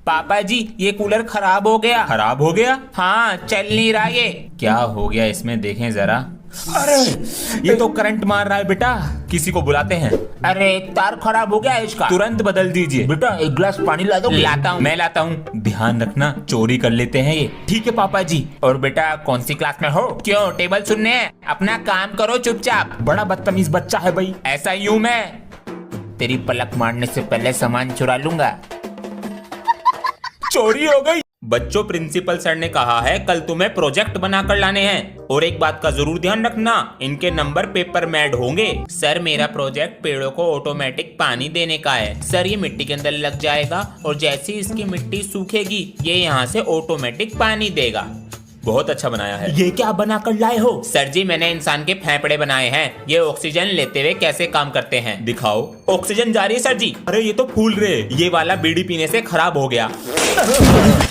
पापा जी ये कूलर खराब हो गया। खराब हो गया? हाँ चल नहीं रहा ये। क्या हो गया इसमें, देखें जरा। अरे ये तो करंट मार रहा है बेटा, किसी को बुलाते हैं। अरे तार खराब हो गया है इसका। तुरंत बदल दीजिए। बेटा एक गिलास पानी ला दो। लाता हूँ, मैं लाता हूँ। ध्यान रखना चोरी कर लेते हैं ये। ठीक है पापा जी। और बेटा कौन सी क्लास में हो? क्यों टेबल सुनने हैं? अपना काम करो चुपचाप। बड़ा बदतमीज बच्चा है भाई। ऐसा ही हूँ मैं। तेरी पलक मारने से पहले सामान चुरा लूंगा। चोरी हो गई। बच्चों, प्रिंसिपल सर ने कहा है कल तुम्हें प्रोजेक्ट बनाकर लाने हैं, और एक बात का जरूर ध्यान रखना, इनके नंबर पेपर में ऐड होंगे। सर मेरा प्रोजेक्ट पेड़ों को ऑटोमेटिक पानी देने का है। सर ये मिट्टी के अंदर लग जाएगा और जैसे ही इसकी मिट्टी सूखेगी ये यहाँ से ऑटोमेटिक पानी देगा। बहुत अच्छा बनाया है। ये क्या बना कर लाए हो? सर जी मैंने इंसान के फेफड़े बनाए हैं। ये ऑक्सीजन लेते हुए कैसे काम करते हैं। दिखाओ। ऑक्सीजन जा रही है सर जी। अरे ये तो फूल रहे। ये वाला बीड़ी पीने से खराब हो गया।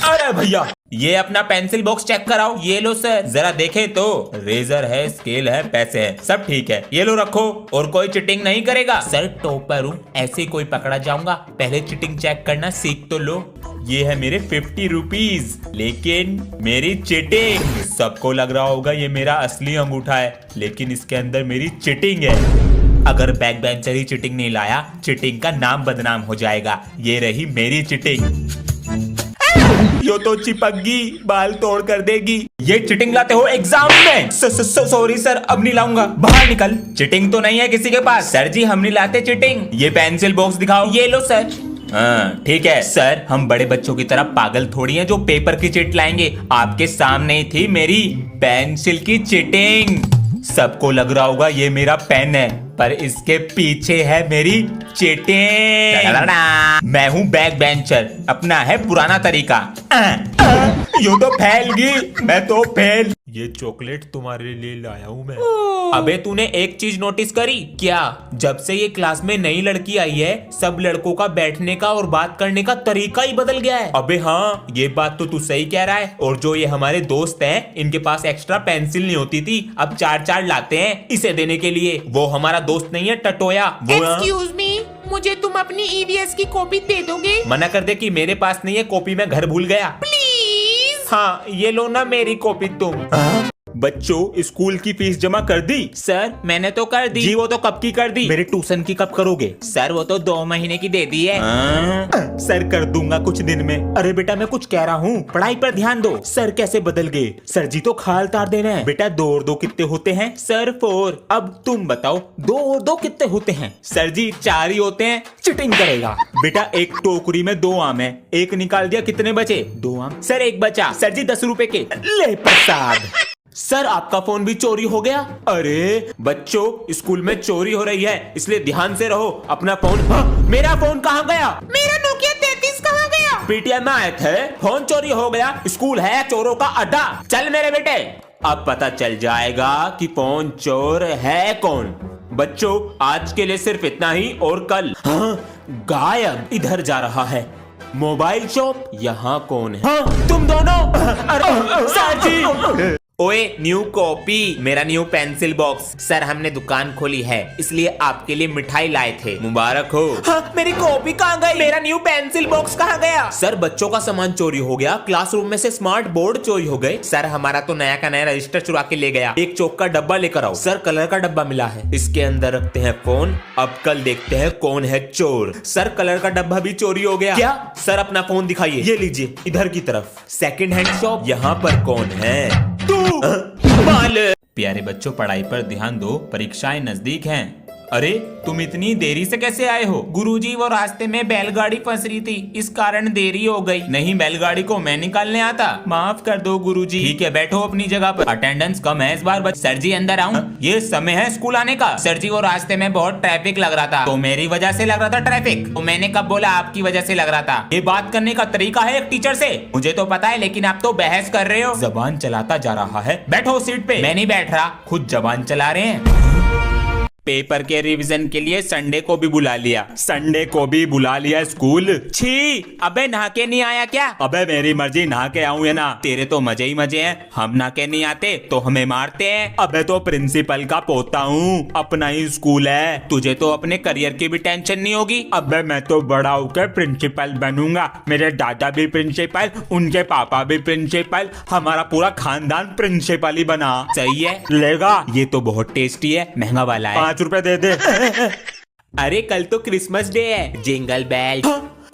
अरे भैया ये अपना पेंसिल बॉक्स चेक कराओ। ये लो सर। जरा देखे तो, रेजर है, स्केल है, पैसे है, सब ठीक है। ये लो रखो। और कोई चिटिंग नहीं करेगा? सर टॉपर हूँ, ऐसे कोई पकड़ा जाऊंगा? पहले चिटिंग चेक करना सीख तो लो। ये है मेरे 50 रुपीज, लेकिन मेरी चिटिंग। सबको लग रहा होगा ये मेरा असली अंगूठा है, लेकिन इसके अंदर मेरी चिटिंग है। अगर बैक बेंचर ही चिटिंग नहीं लाया, चिटिंग का नाम बदनाम हो जाएगा। ये रही मेरी चिटिंग। यो तो चिपकगी, बाल तोड़ कर देगी। ये चिटिंग लाते हो एग्जाम में? सॉरी सर, अब नहीं लाऊंगा। बाहर निकल। चिटिंग तो नहीं है किसी के पास? सर जी हम नहीं लाते चिटिंग। ये पेंसिल बॉक्स दिखाओ। ये लो सर। हाँ ठीक है सर, हम बड़े बच्चों की तरह पागल थोड़ी हैं जो पेपर की चिट लाएंगे। आपके सामने ही थी मेरी पेंसिल की चिटिंग। सबको लग रहा होगा ये मेरा पेन है, पर इसके पीछे है मेरी चिटिंग। मैं हूँ बैक बेंचर, अपना है पुराना तरीका। यूं तो फैल गई, मैं तो फेल। ये चॉकलेट तुम्हारे लिए लाया हूँ मैं। अबे तूने एक चीज नोटिस करी क्या? जब से ये क्लास में नई लड़की आई है, सब लड़कों का बैठने का और बात करने का तरीका ही बदल गया है। अबे हाँ, ये बात तो तू सही कह रहा है। और जो ये हमारे दोस्त हैं, इनके पास एक्स्ट्रा पेंसिल नहीं होती थी, अब 4-4 लाते हैं इसे देने के लिए। वो हमारा दोस्त नहीं है टटोया। एक्सक्यूज मी, मुझे तुम अपनी ईवीएस की कॉपी दे दोगे? मना कर दे कि मेरे पास नहीं है, कॉपी मैं घर भूल गया। प्लीज। हाँ ये लो ना मेरी कॉपी तुम। बच्चों, स्कूल की फीस जमा कर दी? सर मैंने तो कर दी। जी वो तो कब की कर दी? मेरे ट्यूशन की कब करोगे? सर वो तो 2 महीने की दे दी है। सर कर दूंगा कुछ दिन में। अरे बेटा मैं कुछ कह रहा हूँ, पढ़ाई पर ध्यान दो। सर कैसे बदल गए? सर जी तो खाल तार दे रहे हैं। बेटा 2 और 2 कितने होते हैं? सर 4। अब तुम बताओ 2 और 2 कितने होते हैं? सर जी 4 ही होते हैं। चिटिंग करेगा बेटा। एक टोकरी में 2 आम है, एक निकाल दिया, कितने बचे? 2 आम। सर 1 बचा। सर जी 10 रुपए के। ले प्रसाद। सर आपका फोन भी चोरी हो गया। अरे बच्चों, स्कूल में चोरी हो रही है, इसलिए ध्यान से रहो। अपना फोन। मेरा फोन कहाँ गया? मेरा नोकिया 33 कहाँ गया? पीटीएम में आए थे, फोन चोरी हो गया। स्कूल है चोरों का अड्डा। चल मेरे बेटे, अब पता चल जाएगा कि फोन चोर है कौन। बच्चों आज के लिए सिर्फ इतना ही, और कल। गायब इधर जा रहा है। मोबाइल शॉप, यहाँ कौन है? तुम दोनों। अरे सर जी। ओए न्यू कॉपी, मेरा न्यू पेंसिल बॉक्स। सर हमने दुकान खोली है, इसलिए आपके लिए मिठाई लाए थे। मुबारक हो। मेरी कॉपी कहाँ गई? मेरा न्यू पेंसिल बॉक्स कहाँ गया? सर बच्चों का सामान चोरी हो गया, क्लासरूम में से स्मार्ट बोर्ड चोरी हो गए। सर हमारा तो नया का नया रजिस्टर चुरा के ले गया। एक चौक का डब्बा लेकर आओ। सर कलर का डब्बा मिला है, इसके अंदर रखते हैं फोन। अब कल देखते हैं कौन है चोर। सर कलर का डब्बा भी चोरी हो गया। क्या? सर अपना फोन दिखाइए। ये लीजिए, इधर की तरफ। सेकंड हैंड शॉप, यहाँ पर कौन है? प्यारे बच्चों पढ़ाई पर ध्यान दो, परीक्षाएं नजदीक हैं। अरे तुम इतनी देरी से कैसे आए हो? गुरुजी वो रास्ते में बैलगाड़ी फंस रही थी, इस कारण देरी हो गई। नहीं, बैलगाड़ी को मैं निकालने आता। माफ कर दो गुरुजी। ठीक है बैठो अपनी जगह पर। अटेंडेंस कम है इस बार। सर जी अंदर आऊं? ये समय है स्कूल आने का। सर जी वो रास्ते में बहुत ट्रैफिक लग रहा था। तो मेरी वजह से लग रहा था ट्रैफिक? तो मैंने कब बोला आपकी वजह से लग रहा था? ये बात करने का तरीका है एक टीचर से। मुझे तो पता है, लेकिन आप तो बहस कर रहे हो। जबान चलाता जा रहा है। बैठो सीट पे। मैं नहीं बैठ रहा। खुद जबान चला रहे हैं। पेपर के रिवीजन के लिए संडे को भी बुला लिया। संडे को भी बुला लिया स्कूल। छी, अबे नहा के नहीं आया क्या? अबे मेरी मर्जी, नहा के आऊं या ना, तेरे तो मजे ही मजे हैं। हम नहा के नहीं आते तो हमें मारते हैं। अबे तो प्रिंसिपल का पोता हूँ, अपना ही स्कूल है। तुझे तो अपने करियर की भी टेंशन नहीं होगी। अबे मैं तो बड़ा होकर प्रिंसिपल बनूंगा। मेरे दादा भी प्रिंसिपल, उनके पापा भी प्रिंसिपल, हमारा पूरा खानदान प्रिंसिपल ही बना। सही है, लेगा? ये तो बहुत टेस्टी है, महंगा वाला है। 5 रुपए दे दे। अरे कल तो क्रिसमस डे है, जिंगल बेल।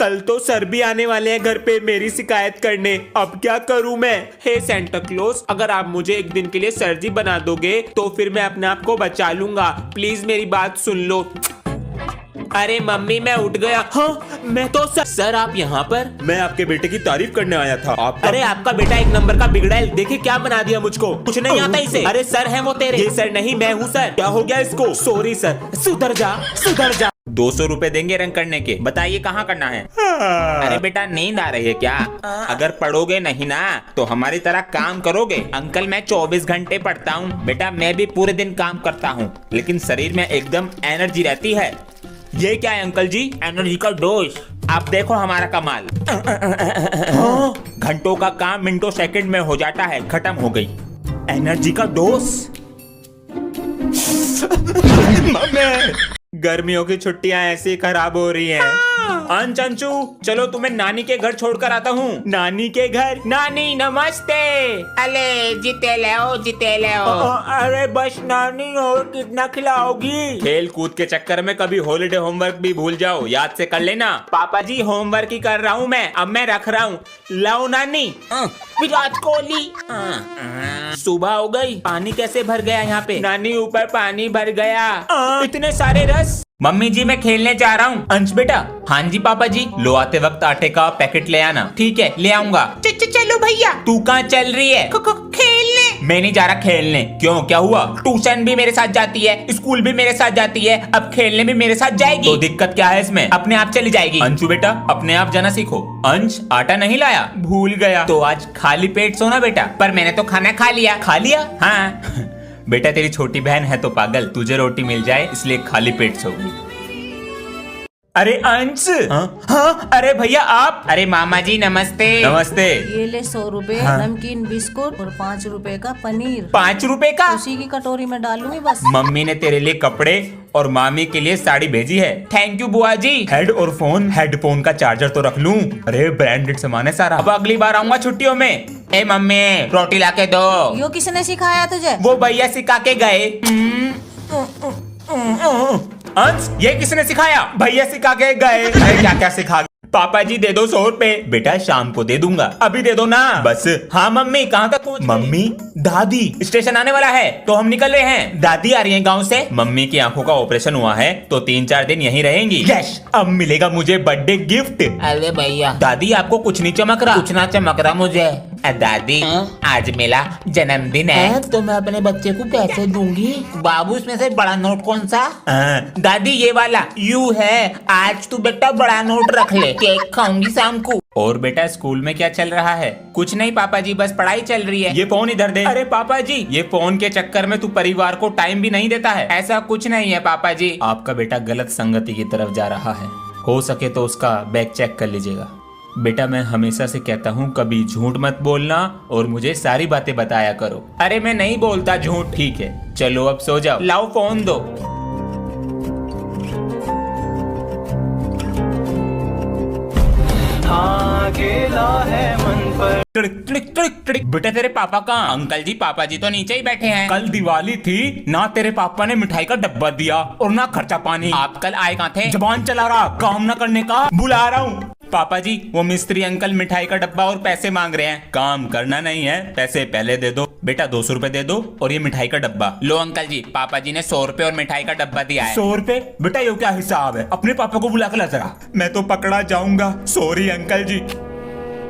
कल तो सर भी आने वाले हैं घर पे मेरी शिकायत करने। अब क्या करूं मैं? हे सेंटा क्लॉज, अगर आप मुझे एक दिन के लिए सर्जी बना दोगे तो फिर मैं अपने आप को बचा लूंगा। प्लीज मेरी बात सुन लो। अरे मम्मी, मैं उठ गया। हाँ, मैं तो सर आप यहाँ पर? मैं आपके बेटे की तारीफ करने आया था। अरे आपका बेटा एक नंबर का बिगड़ा है, देखिए क्या बना दिया मुझको। कुछ नहीं आता इसे। अरे सर है वो तेरे। ये सर नहीं, मैं हूँ सर। क्या हो गया इसको? सॉरी सर, सुधर जा सुधर जा। 200 रुपए देंगे रंग करने के। बताइए कहाँ करना है? अरे बेटा नींद आ रही है क्या? अगर पढ़ोगे नहीं ना तो हमारी तरह काम करोगे। अंकल मैं 24 घंटे पढ़ता हूँ बेटा, मैं भी पूरे दिन काम करता हूँ, लेकिन शरीर में एकदम एनर्जी रहती है। ये क्या है अंकल जी? एनर्जी का डोज। आप देखो हमारा कमाल। घंटों का काम मिनटों सेकंड में हो जाता है। खत्म हो गई एनर्जी का डोज। गर्मियों की छुट्टियां ऐसे ही खराब हो रही हैं। अंचू, चलो तुम्हें नानी के घर छोड़कर आता हूँ। नानी के घर? नानी नमस्ते। अले जीते ले। अरे बस नानी, और कितना खिलाओगी? खेल कूद के चक्कर में कभी हॉलिडे होमवर्क भी भूल जाओ, याद से कर लेना। पापा जी होमवर्क ही कर रहा हूँ मैं, अब मैं रख रहा हूँ। लाओ नानी। विराट कोहली। सुबह हो गई, पानी कैसे भर गया यहाँ पे? नानी ऊपर पानी भर गया। इतने सारे रस। मम्मी जी मैं खेलने जा रहा हूँ। अंश बेटा। हाँ जी पापा जी। लो आते वक्त आटे का पैकेट ले आना। ठीक है ले आऊंगा। चलो भैया। तू कहाँ चल रही है? खेलने। मैं नहीं जा रहा खेलने। क्यों, क्या हुआ? ट्यूशन भी मेरे साथ जाती है, स्कूल भी मेरे साथ जाती है, अब खेलने भी मेरे साथ जाएगी। तो दिक्कत क्या है इसमें? अपने आप चली जाएगी। अंशु बेटा अपने आप जाना सीखो। अंश आटा नहीं लाया? भूल गया। तो आज खाली पेट सोना बेटा। पर मैंने तो खाना खा लिया। खा लिया? हाँ। बेटा तेरी छोटी बहन है तो पागल, तुझे रोटी मिल जाए इसलिए खाली पेट सोगी। अरे अंश। हाँ, अरे भैया आप। अरे मामा जी नमस्ते। नमस्ते। ये ले 100 रुपए नमकीन बिस्कुट और 5 रुपए का पनीर। 5 रुपए का? उसी की कटोरी में डालूंगी बस। मम्मी ने तेरे लिए कपड़े और मामी के लिए साड़ी भेजी है। थैंक यू बुआ जी। हेड और फोन, हेडफोन का चार्जर तो रख लूं। अरे ब्रांडेड सामान है सारा। अब अगली बार आऊंगा छुट्टियों में। ए मम्मी रोटी ला के दो। यो किसने सिखाया तुझे? वो भैया सिखा के गए। अंश ये किसने सिखाया? भैया सिखा के गए। अरे क्या क्या सिखा? पापा जी दे दो 100 रुपए। बेटा शाम को दे दूंगा। अभी दे दो ना। बस। हाँ मम्मी कहाँ तक पहुँच गई? मम्मी? दादी स्टेशन आने वाला है तो हम निकल रहे हैं। दादी आ रही है गांव से। मम्मी की आंखों का ऑपरेशन हुआ है तो 3-4 दिन यहीं रहेंगी। यस। अब मिलेगा मुझे बर्थडे गिफ्ट। अरे भैया दादी आपको कुछ नहीं चमक रहा? कुछ ना चमक रहा मुझे। दादी आज मेरा जन्मदिन है तो मैं अपने बच्चे को पैसे दूंगी। बाबू इसमें से बड़ा नोट कौन सा? दादी ये वाला यू है। आज तू बेटा बड़ा नोट रख ले, केक खाऊंगी शाम को। और बेटा स्कूल में क्या चल रहा है? कुछ नहीं पापा जी, बस पढ़ाई चल रही है। ये फोन इधर दे। अरे पापा जी ये फोन के चक्कर में तू परिवार को टाइम भी नहीं देता है। ऐसा कुछ नहीं है पापा जी। आपका बेटा गलत संगति की तरफ जा रहा है, हो सके तो उसका बैग चेक कर लीजिएगा। बेटा मैं हमेशा से कहता हूँ कभी झूठ मत बोलना और मुझे सारी बातें बताया करो। अरे मैं नहीं बोलता झूठ। ठीक है चलो अब सो जाओ। लाओ फोन दो। गेला है मन पर। बेटा तेरे पापा कहाँ? अंकल जी पापा जी तो नीचे ही बैठे हैं। कल दिवाली थी ना, तेरे पापा ने मिठाई का डब्बा दिया और ना खर्चा पानी। आप कल आए कहाँ थे? जबान चला रहा, काम ना करने का। बुला रहा हूँ। पापा जी वो मिस्त्री अंकल मिठाई का डब्बा और पैसे मांग रहे हैं। काम करना नहीं है, पैसे पहले दे दो। बेटा 200 रुपए दे दो और ये मिठाई का डब्बा लो। अंकल जी पापा जी ने 100 रुपए और मिठाई का डब्बा दिया है। 100 रुपए? बेटा ये क्या हिसाब है? अपने पापा को बुला कर ला जरा, मैं तो पकड़ा जाऊंगा। सॉरी अंकल जी।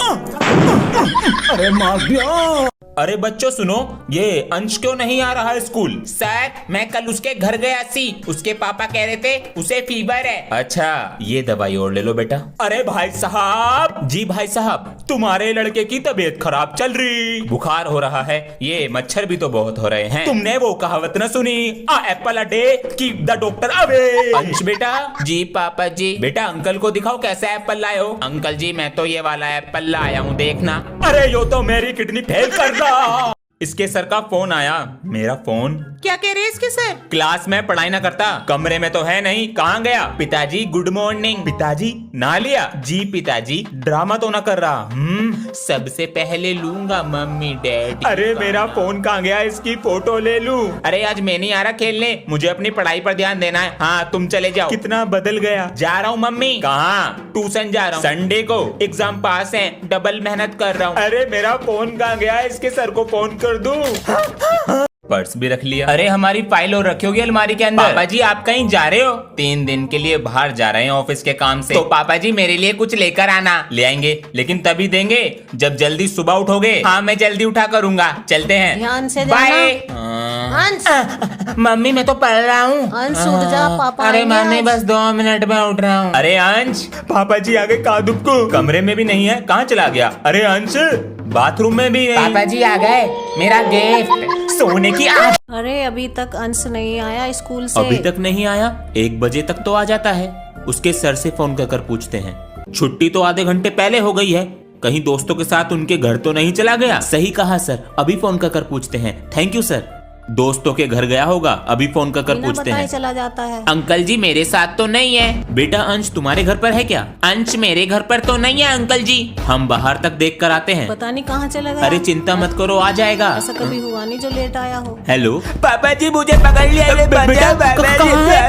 अरे मार दिया। अरे बच्चों सुनो, ये अंश क्यों नहीं आ रहा है स्कूल? सर मैं कल उसके घर गया सी, उसके पापा कह रहे थे उसे फीवर है। अच्छा, ये दवाई और ले लो बेटा। अरे भाई साहब। जी भाई साहब, तुम्हारे लड़के की तबीयत खराब चल रही, बुखार हो रहा है, ये मच्छर भी तो बहुत हो रहे हैं। तुमने वो कहावत न सुनी, a apple a day keep the doctor away. Ansh बेटा। जी पापा जी। बेटा अंकल को दिखाओ कैसा एप्पल लाए हो। अंकल जी मैं तो ये वाला एप्पल लाया हूँ, देखना। अरे यो तो मेरी किडनी फेल कर रहा। इसके सर का फोन आया। मेरा फोन? क्या कह रहे हैं इसके सर? क्लास में पढ़ाई ना करता, कमरे में तो है नहीं, कहाँ गया? पिताजी गुड मॉर्निंग। पिताजी ना लिया? जी पिताजी, ड्रामा तो ना कर रहा। सबसे पहले लूंगा मम्मी डैडी। अरे मेरा फोन कहाँ गया, इसकी फोटो ले लूं। अरे आज मैं नहीं आ रहा खेलने, मुझे अपनी पढ़ाई पर ध्यान देना है। हाँ तुम चले जाओ। कितना बदल गया। जा रहा हूँ मम्मी। कहाँ? ट्यूशन जा रहा हूँ। संडे को? एग्जाम पास है, डबल मेहनत कर रहा हूँ। अरे मेरा फोन कहाँ गया, इसके सर को फोन कर दूं। पर्स भी रख लिया। अरे हमारी फाइल और रखी होगी अलमारी के अंदर। पापा जी आप कहीं जा रहे हो? 3 दिन के लिए बाहर जा रहे हैं ऑफिस के काम से। तो पापा जी मेरे लिए कुछ लेकर आना। ले आएंगे, लेकिन तभी देंगे जब जल्दी सुबह उठोगे। हाँ मैं जल्दी उठा करूंगा। चलते हैं, ध्यान से बाय। अंश, मम्मी मैं तो पढ़ रहा हूँ। अंश उठ जा, पापा अरे आएंगे मम्मी आज। बस 2 मिनट में उठ रहा हूँ। अरे अंश, पापा जी आगे कादुब को कमरे में भी नहीं है, कहाँ चला गया? अरे अंश, बाथरूम में भी नहीं। पापा जी आ गए, मेरा गिफ्ट सोने की आज। अरे अभी तक अंश नहीं आया स्कूल से। अभी तक नहीं आया? 1 बजे तक तो आ जाता है। उसके सर से फोन कर पूछते हैं। छुट्टी तो आधे घंटे पहले हो गई है, कहीं दोस्तों के साथ उनके घर तो नहीं चला गया? सही कहा सर, अभी फोन कर पूछते हैं। Thank you sir. दोस्तों के घर गया होगा, अभी फोन कर बिना पूछते बताए हैं। चला जाता है। अंकल जी मेरे साथ तो नहीं है। बेटा अंश तुम्हारे घर पर है क्या? अंश मेरे घर पर तो नहीं है अंकल जी। हम बाहर तक देख कर आते हैं। पता नहीं कहाँ चला गया। अरे चिंता मत करो, आ जाएगा। ऐसा कभी हुआ नहीं जो लेट आया हो। हेलो पापा जी मुझे पकड़ लिया। बेटा, कहाँ है?